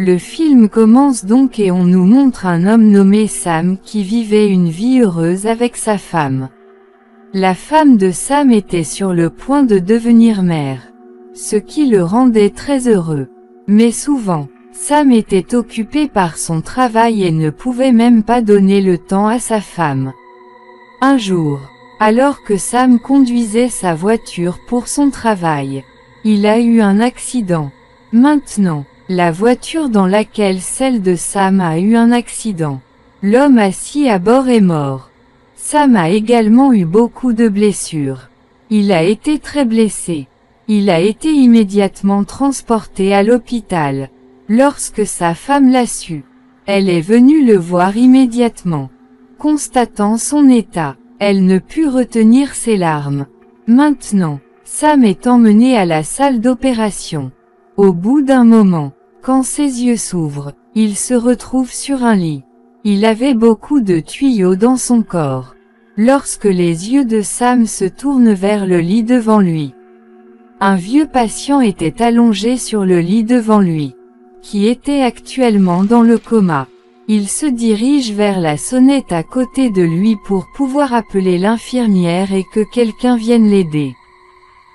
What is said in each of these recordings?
Le film commence donc et on nous montre un homme nommé Sam qui vivait une vie heureuse avec sa femme. La femme de Sam était sur le point de devenir mère, ce qui le rendait très heureux. Mais souvent, Sam était occupé par son travail et ne pouvait même pas donner le temps à sa femme. Un jour, alors que Sam conduisait sa voiture pour son travail, il a eu un accident. Maintenant, la voiture dans laquelle celle de Sam a eu un accident. L'homme assis à bord est mort. Sam a également eu beaucoup de blessures. Il a été très blessé. Il a été immédiatement transporté à l'hôpital. Lorsque sa femme l'a su, elle est venue le voir immédiatement. Constatant son état, elle ne put retenir ses larmes. Maintenant, Sam est emmené à la salle d'opération. Au bout d'un moment, quand ses yeux s'ouvrent, il se retrouve sur un lit. Il avait beaucoup de tuyaux dans son corps. Lorsque les yeux de Sam se tournent vers le lit devant lui, un vieux patient était allongé sur le lit devant lui, qui était actuellement dans le coma. Il se dirige vers la sonnette à côté de lui pour pouvoir appeler l'infirmière et que quelqu'un vienne l'aider.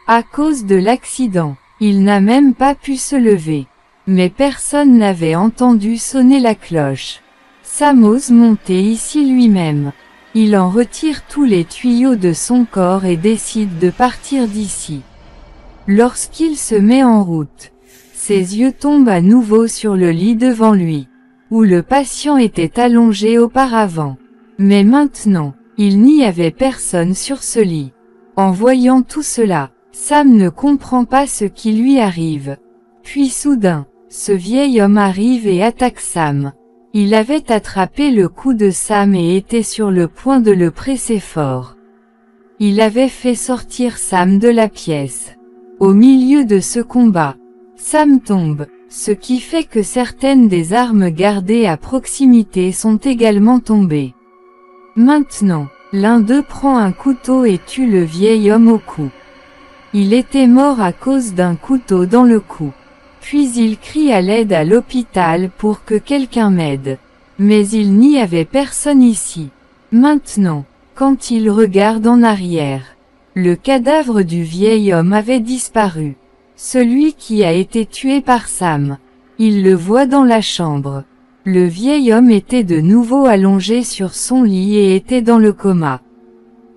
À cause de l'accident, il n'a même pas pu se lever. Mais personne n'avait entendu sonner la cloche. Sam ose monter ici lui-même. Il en retire tous les tuyaux de son corps et décide de partir d'ici. Lorsqu'il se met en route, ses yeux tombent à nouveau sur le lit devant lui, où le patient était allongé auparavant. Mais maintenant, il n'y avait personne sur ce lit. En voyant tout cela, Sam ne comprend pas ce qui lui arrive. Puis soudain, ce vieil homme arrive et attaque Sam. Il avait attrapé le cou de Sam et était sur le point de le presser fort. Il avait fait sortir Sam de la pièce. Au milieu de ce combat, Sam tombe, ce qui fait que certaines des armes gardées à proximité sont également tombées. Maintenant, l'un d'eux prend un couteau et tue le vieil homme au cou. Il était mort à cause d'un couteau dans le cou. Puis il crie à l'aide à l'hôpital pour que quelqu'un m'aide. Mais il n'y avait personne ici. Maintenant, quand il regarde en arrière, le cadavre du vieil homme avait disparu. Celui qui a été tué par Sam. Il le voit dans la chambre. Le vieil homme était de nouveau allongé sur son lit et était dans le coma.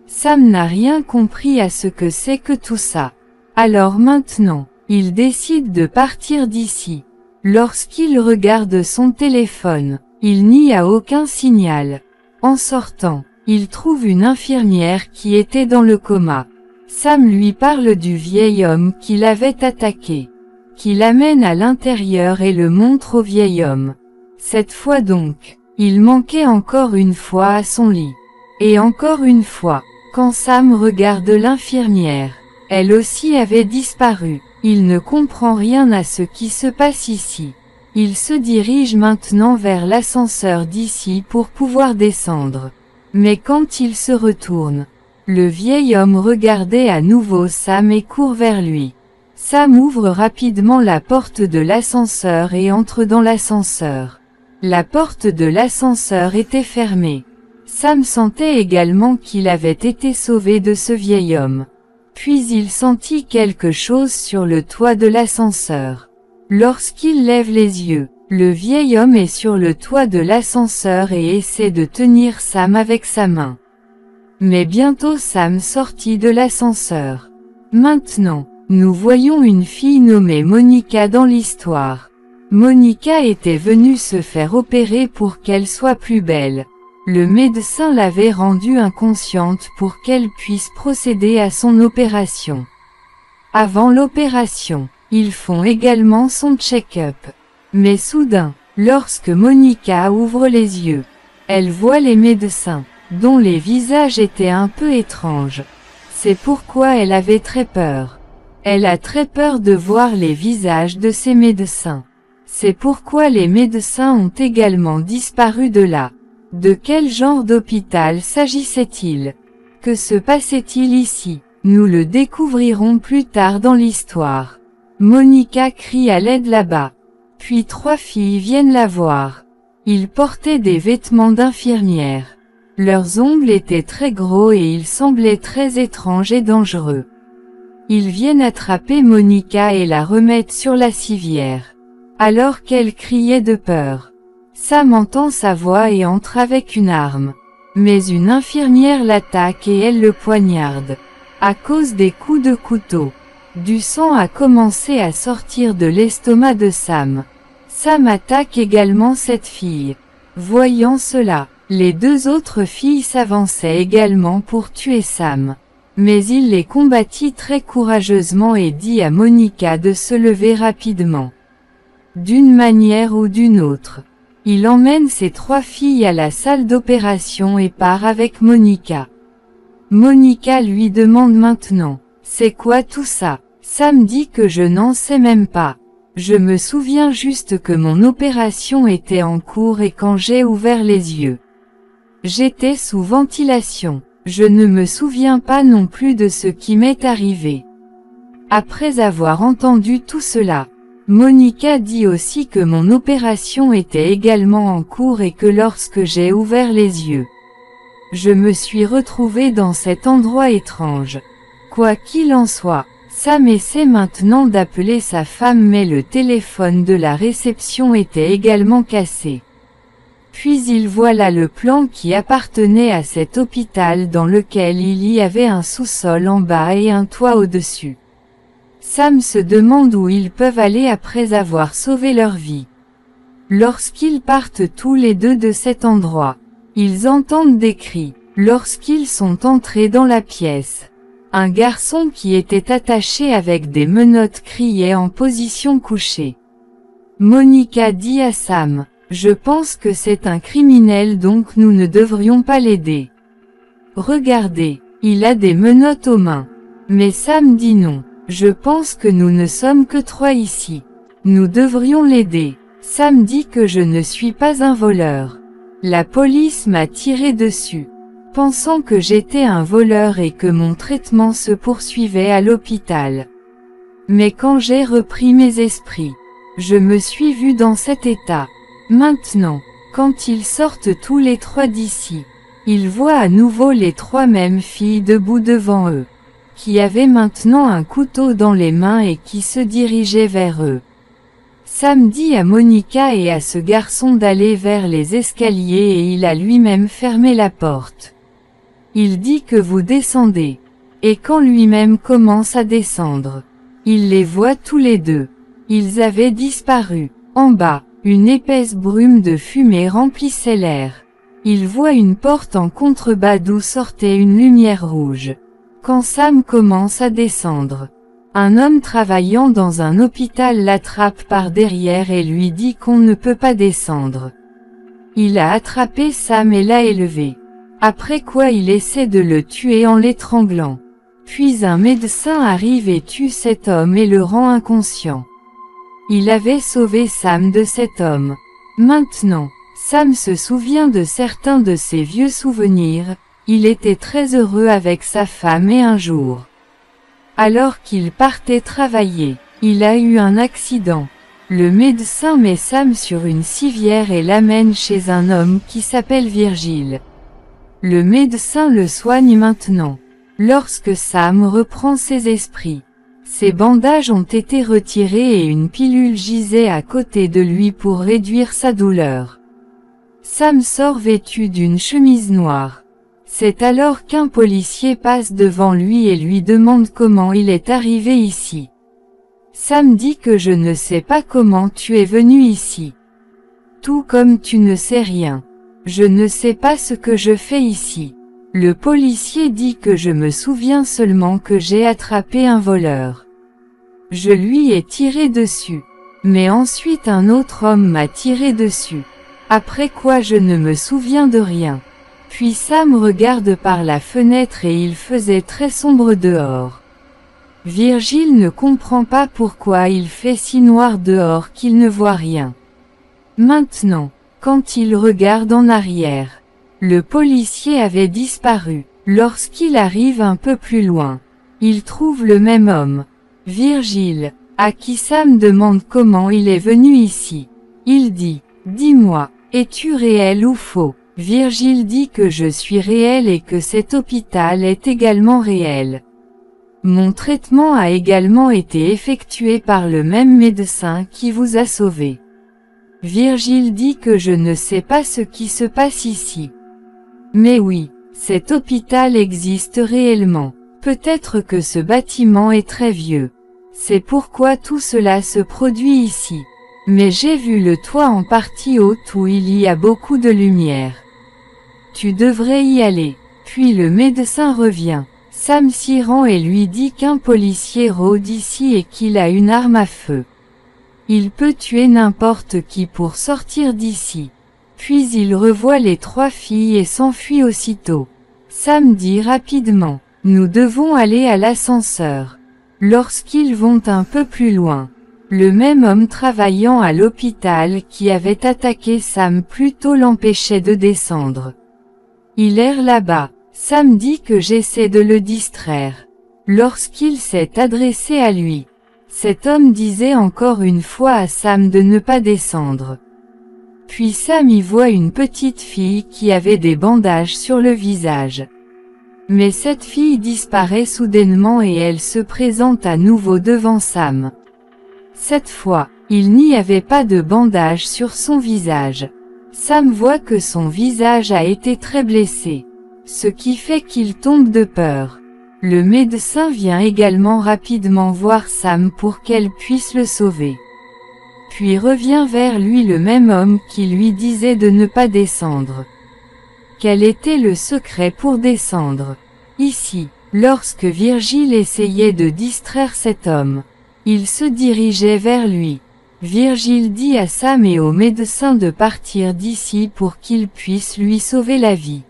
Sam n'a rien compris à ce que c'est que tout ça. Alors maintenant, il décide de partir d'ici. Lorsqu'il regarde son téléphone, il n'y a aucun signal. En sortant, il trouve une infirmière qui était dans le coma. Sam lui parle du vieil homme qui l'avait attaqué, qui l'amène à l'intérieur et le montre au vieil homme. Cette fois donc, il manquait encore une fois à son lit. Et encore une fois, quand Sam regarde l'infirmière, elle aussi avait disparu. Il ne comprend rien à ce qui se passe ici. Il se dirige maintenant vers l'ascenseur d'ici pour pouvoir descendre. Mais quand il se retourne, le vieil homme regardait à nouveau Sam et court vers lui. Sam ouvre rapidement la porte de l'ascenseur et entre dans l'ascenseur. La porte de l'ascenseur était fermée. Sam sentait également qu'il avait été sauvé de ce vieil homme. Puis il sentit quelque chose sur le toit de l'ascenseur. Lorsqu'il lève les yeux, le vieil homme est sur le toit de l'ascenseur et essaie de tenir Sam avec sa main. Mais bientôt Sam sortit de l'ascenseur. Maintenant, nous voyons une fille nommée Monica dans l'histoire. Monica était venue se faire opérer pour qu'elle soit plus belle. Le médecin l'avait rendue inconsciente pour qu'elle puisse procéder à son opération. Avant l'opération, ils font également son check-up. Mais soudain, lorsque Monica ouvre les yeux, elle voit les médecins, dont les visages étaient un peu étranges. C'est pourquoi elle avait très peur. Elle a très peur de voir les visages de ces médecins. C'est pourquoi les médecins ont également disparu de là. De quel genre d'hôpital s'agissait-il? Que se passait-il ici? Nous le découvrirons plus tard dans l'histoire. Monica crie à l'aide là-bas. Puis 3 filles viennent la voir. Ils portaient des vêtements d'infirmières. Leurs ongles étaient très gros et ils semblaient très étranges et dangereux. Ils viennent attraper Monica et la remettre sur la civière. Alors qu'elle criait de peur. Sam entend sa voix et entre avec une arme. Mais une infirmière l'attaque et elle le poignarde. À cause des coups de couteau. Du sang a commencé à sortir de l'estomac de Sam. Sam attaque également cette fille. Voyant cela, les 2 autres filles s'avançaient également pour tuer Sam. Mais il les combattit très courageusement et dit à Monica de se lever rapidement. D'une manière ou d'une autre. Il emmène ces 3 filles à la salle d'opération et part avec Monica. Monica lui demande maintenant, « C'est quoi tout ça ?» Sam dit que je n'en sais même pas. Je me souviens juste que mon opération était en cours et quand j'ai ouvert les yeux. J'étais sous ventilation. Je ne me souviens pas non plus de ce qui m'est arrivé. Après avoir entendu tout cela, Monica dit aussi que mon opération était également en cours et que lorsque j'ai ouvert les yeux, je me suis retrouvée dans cet endroit étrange. Quoi qu'il en soit, Sam essaie maintenant d'appeler sa femme mais le téléphone de la réception était également cassé. Puis il voit là le plan qui appartenait à cet hôpital dans lequel il y avait un sous-sol en bas et un toit au-dessus. Sam se demande où ils peuvent aller après avoir sauvé leur vie. Lorsqu'ils partent tous les 2 de cet endroit, ils entendent des cris. Lorsqu'ils sont entrés dans la pièce, un garçon qui était attaché avec des menottes criait en position couchée. Monica dit à Sam, « Je pense que c'est un criminel donc nous ne devrions pas l'aider. Regardez, il a des menottes aux mains. » Mais Sam dit non. Je pense que nous ne sommes que 3 ici. Nous devrions l'aider. Sam dit que je ne suis pas un voleur. La police m'a tiré dessus, pensant que j'étais un voleur et que mon traitement se poursuivait à l'hôpital. Mais quand j'ai repris mes esprits, je me suis vu dans cet état. Maintenant, quand ils sortent tous les 3 d'ici, ils voient à nouveau les 3 mêmes filles debout devant eux, qui avaient maintenant un couteau dans les mains et qui se dirigeaient vers eux. Sam dit à Monica et à ce garçon d'aller vers les escaliers et il a lui-même fermé la porte. Il dit que vous descendez. Et quand lui-même commence à descendre, il les voit tous les 2. Ils avaient disparu. En bas, une épaisse brume de fumée remplissait l'air. Il voit une porte en contrebas d'où sortait une lumière rouge. Quand Sam commence à descendre, un homme travaillant dans un hôpital l'attrape par derrière et lui dit qu'on ne peut pas descendre. Il a attrapé Sam et l'a élevé. Après quoi il essaie de le tuer en l'étranglant. Puis un médecin arrive et tue cet homme et le rend inconscient. Il avait sauvé Sam de cet homme. Maintenant, Sam se souvient de certains de ses vieux souvenirs. Il était très heureux avec sa femme et un jour, alors qu'il partait travailler, il a eu un accident. Le médecin met Sam sur une civière et l'amène chez un homme qui s'appelle Virgile. Le médecin le soigne maintenant. Lorsque Sam reprend ses esprits, ses bandages ont été retirés et une pilule gisait à côté de lui pour réduire sa douleur. Sam sort vêtu d'une chemise noire. C'est alors qu'un policier passe devant lui et lui demande comment il est arrivé ici. Sam dit que je ne sais pas comment tu es venu ici. Tout comme tu ne sais rien. Je ne sais pas ce que je fais ici. Le policier dit que je me souviens seulement que j'ai attrapé un voleur. Je lui ai tiré dessus. Mais ensuite un autre homme m'a tiré dessus. Après quoi je ne me souviens de rien. Puis Sam regarde par la fenêtre et il faisait très sombre dehors. Virgile ne comprend pas pourquoi il fait si noir dehors qu'il ne voit rien. Maintenant, quand il regarde en arrière, le policier avait disparu. Lorsqu'il arrive un peu plus loin, il trouve le même homme. Virgile, À qui Sam demande comment il est venu ici. Il dit, dis-moi, es-tu réel ou faux? Virgile dit que je suis réel et que cet hôpital est également réel. Mon traitement a également été effectué par le même médecin qui vous a sauvé. Virgile dit que je ne sais pas ce qui se passe ici. Mais oui, cet hôpital existe réellement. Peut-être que ce bâtiment est très vieux. C'est pourquoi tout cela se produit ici. Mais j'ai vu le toit en partie haute où il y a beaucoup de lumière. Tu devrais y aller. Puis le médecin revient. Sam s'y rend et lui dit qu'un policier rôde ici et qu'il a une arme à feu. Il peut tuer n'importe qui pour sortir d'ici. Puis il revoit les 3 filles et s'enfuit aussitôt. Sam dit rapidement, nous devons aller à l'ascenseur. Lorsqu'ils vont un peu plus loin, le même homme travaillant à l'hôpital qui avait attaqué Sam plus tôt l'empêchait de descendre. Il erre là-bas. Sam dit que j'essaie de le distraire. Lorsqu'il s'est adressé à lui, cet homme disait encore une fois à Sam de ne pas descendre. Puis Sam y voit une petite fille qui avait des bandages sur le visage. Mais cette fille disparaît soudainement et elle se présente à nouveau devant Sam. Cette fois, il n'y avait pas de bandage sur son visage. Sam voit que son visage a été très blessé. Ce qui fait qu'il tombe de peur. Le médecin vient également rapidement voir Sam pour qu'elle puisse le sauver. Puis revient vers lui le même homme qui lui disait de ne pas descendre. Quel était le secret pour descendre? Ici, lorsque Virgile essayait de distraire cet homme, il se dirigeait vers lui. Virgile dit à Sam et au médecin de partir d'ici pour qu'il puisse lui sauver la vie.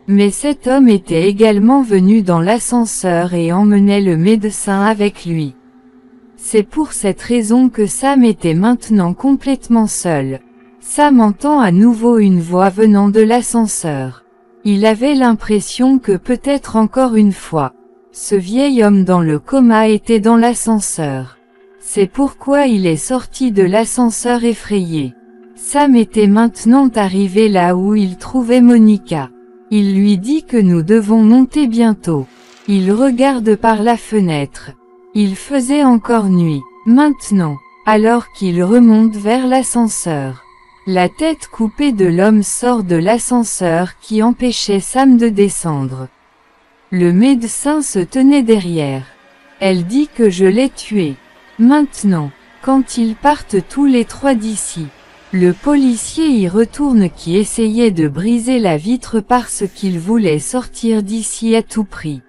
Mais cet homme était également venu dans l'ascenseur et emmenait le médecin avec lui. C'est pour cette raison que Sam était maintenant complètement seul. Sam entend à nouveau une voix venant de l'ascenseur. Il avait l'impression que peut-être encore une fois, ce vieil homme dans le coma était dans l'ascenseur. C'est pourquoi il est sorti de l'ascenseur effrayé. Sam était maintenant arrivé là où il trouvait Monica. Il lui dit que nous devons monter bientôt. Il regarde par la fenêtre. Il faisait encore nuit. Maintenant, alors qu'il remonte vers l'ascenseur. La tête coupée de l'homme sort de l'ascenseur qui empêchait Sam de descendre. Le médecin se tenait derrière. Elle dit que je l'ai tué. Maintenant, quand ils partent tous les 3 d'ici. Le policier y retourne qui essayait de briser la vitre parce qu'il voulait sortir d'ici à tout prix.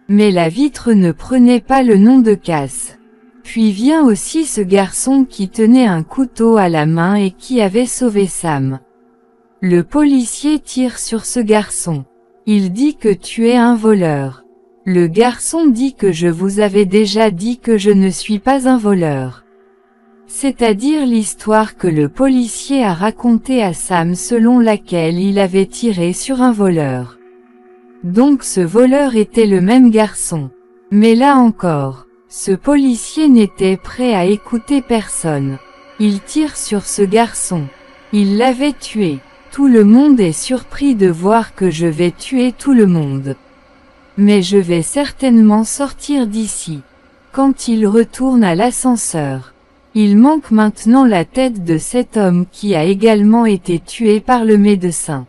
Mais la vitre ne prenait pas le nom de casse. Puis vient aussi ce garçon qui tenait un couteau à la main et qui avait sauvé Sam. Le policier tire sur ce garçon. Il dit que tu es un voleur. Le garçon dit que je vous avais déjà dit que je ne suis pas un voleur. C'est-à-dire l'histoire que le policier a racontée à Sam selon laquelle il avait tiré sur un voleur. Donc ce voleur était le même garçon. Mais là encore, ce policier n'était prêt à écouter personne. Il tire sur ce garçon. Il l'avait tué. Tout le monde est surpris de voir que je vais tuer tout le monde. Mais je vais certainement sortir d'ici. Quand il retourne à l'ascenseur. Il manque maintenant la tête de cet homme qui a également été tué par le médecin.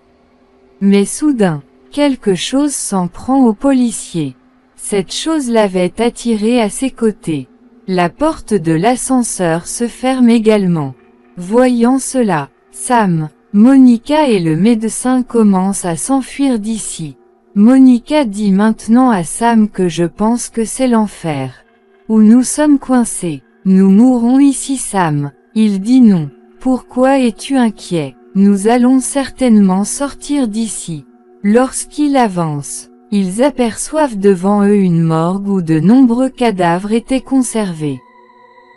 Mais soudain, quelque chose s'en prend au policier. Cette chose l'avait attiré à ses côtés. La porte de l'ascenseur se ferme également. Voyant cela, Sam, Monica et le médecin commencent à s'enfuir d'ici. Monica dit maintenant à Sam que je pense que c'est l'enfer. Où nous sommes coincés. Nous mourrons ici Sam. Il dit non. Pourquoi es-tu inquiet? Nous allons certainement sortir d'ici. Lorsqu'il avance, ils aperçoivent devant eux une morgue où de nombreux cadavres étaient conservés.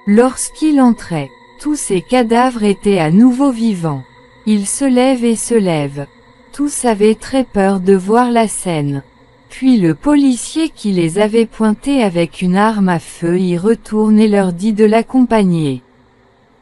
Lorsqu'il entrait, tous ces cadavres étaient à nouveau vivants. Ils se lèvent et se lèvent. Tous avaient très peur de voir la scène. Puis le policier qui les avait pointés avec une arme à feu y retourne et leur dit de l'accompagner.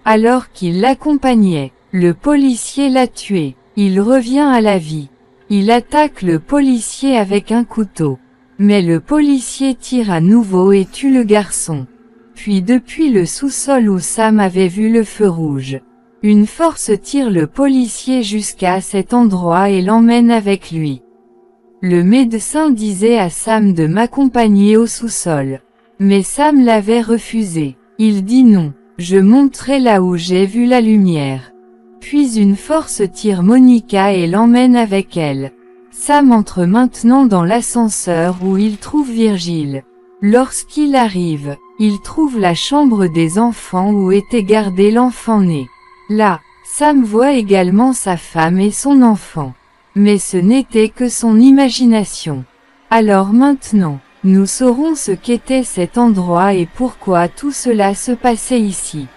Alors qu'il l'accompagnait, le policier l'a tué. Il revient à la vie. Il attaque le policier avec un couteau. Mais le policier tire à nouveau et tue le garçon. Puis depuis le sous-sol où Sam avait vu le feu rouge, une force tire le policier jusqu'à cet endroit et l'emmène avec lui. Le médecin disait à Sam de m'accompagner au sous-sol. Mais Sam l'avait refusé. Il dit non, je monterai là où j'ai vu la lumière. Puis une force tire Monica et l'emmène avec elle. Sam entre maintenant dans l'ascenseur où il trouve Virgile. Lorsqu'il arrive, il trouve la chambre des enfants où était gardé l'enfant-né. Là, Sam voit également sa femme et son enfant. Mais ce n'était que son imagination. Alors maintenant, nous saurons ce qu'était cet endroit et pourquoi tout cela se passait ici.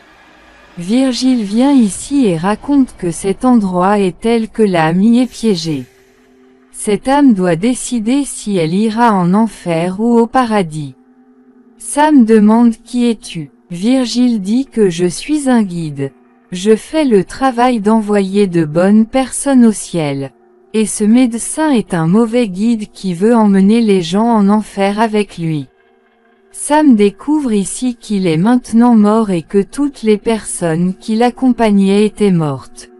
Virgile vient ici et raconte que cet endroit est tel que l'âme y est piégée. Cette âme doit décider si elle ira en enfer ou au paradis. Sam demande qui es-tu? Virgile dit que je suis un guide. Je fais le travail d'envoyer de bonnes personnes au ciel. Et ce médecin est un mauvais guide qui veut emmener les gens en enfer avec lui. Sam découvre ici qu'il est maintenant mort et que toutes les personnes qui l'accompagnaient étaient mortes.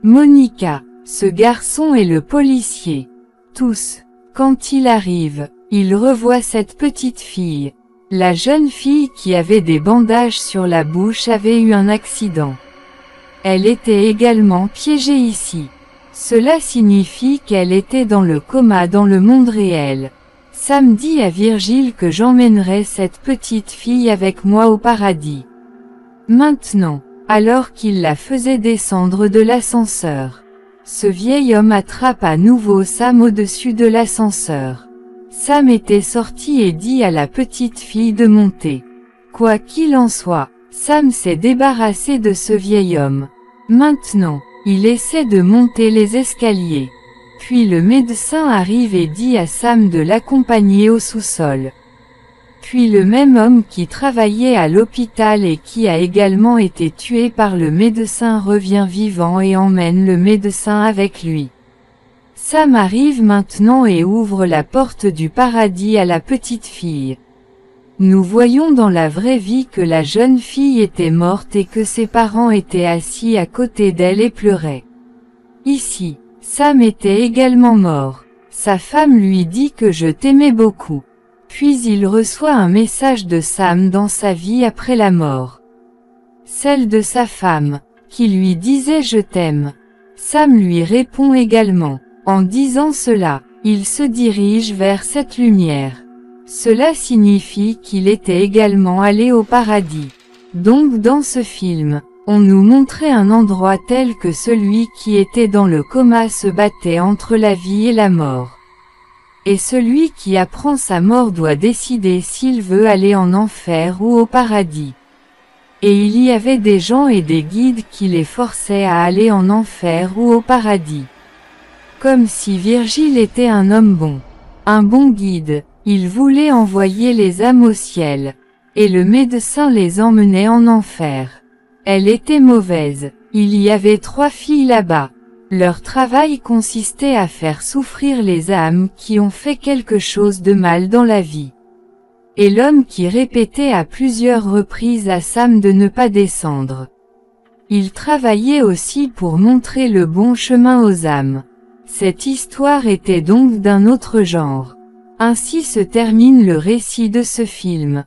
Monica, ce garçon et le policier. Tous, quand il arrive, il revoit cette petite fille. La jeune fille qui avait des bandages sur la bouche avait eu un accident. Elle était également piégée ici. Cela signifie qu'elle était dans le coma dans le monde réel. Sam dit à Virgile que j'emmènerai cette petite fille avec moi au paradis. Maintenant, alors qu'il la faisait descendre de l'ascenseur, ce vieil homme attrape à nouveau Sam au-dessus de l'ascenseur. Sam était sorti et dit à la petite fille de monter. Quoi qu'il en soit, Sam s'est débarrassé de ce vieil homme. Maintenant, il essaie de monter les escaliers. Puis le médecin arrive et dit à Sam de l'accompagner au sous-sol. Puis le même homme qui travaillait à l'hôpital et qui a également été tué par le médecin revient vivant et emmène le médecin avec lui. Sam arrive maintenant et ouvre la porte du paradis à la petite fille. Nous voyons dans la vraie vie que la jeune fille était morte et que ses parents étaient assis à côté d'elle et pleuraient. Ici, Sam était également mort. Sa femme lui dit que je t'aimais beaucoup. Puis il reçoit un message de Sam dans sa vie après la mort. Celle de sa femme, qui lui disait je t'aime. Sam lui répond également. En disant cela, il se dirige vers cette lumière. Cela signifie qu'il était également allé au paradis. Donc dans ce film, on nous montrait un endroit tel que celui qui était dans le coma se battait entre la vie et la mort. Et celui qui apprend sa mort doit décider s'il veut aller en enfer ou au paradis. Et il y avait des gens et des guides qui les forçaient à aller en enfer ou au paradis. Comme si Virgile était un homme bon. Un bon guide, il voulait envoyer les âmes au ciel. Et le médecin les emmenait en enfer. Elle était mauvaise. Il y avait 3 filles là-bas. Leur travail consistait à faire souffrir les âmes qui ont fait quelque chose de mal dans la vie. Et l'homme qui répétait à plusieurs reprises à Sam de ne pas descendre. Il travaillait aussi pour montrer le bon chemin aux âmes. Cette histoire était donc d'un autre genre. Ainsi se termine le récit de ce film.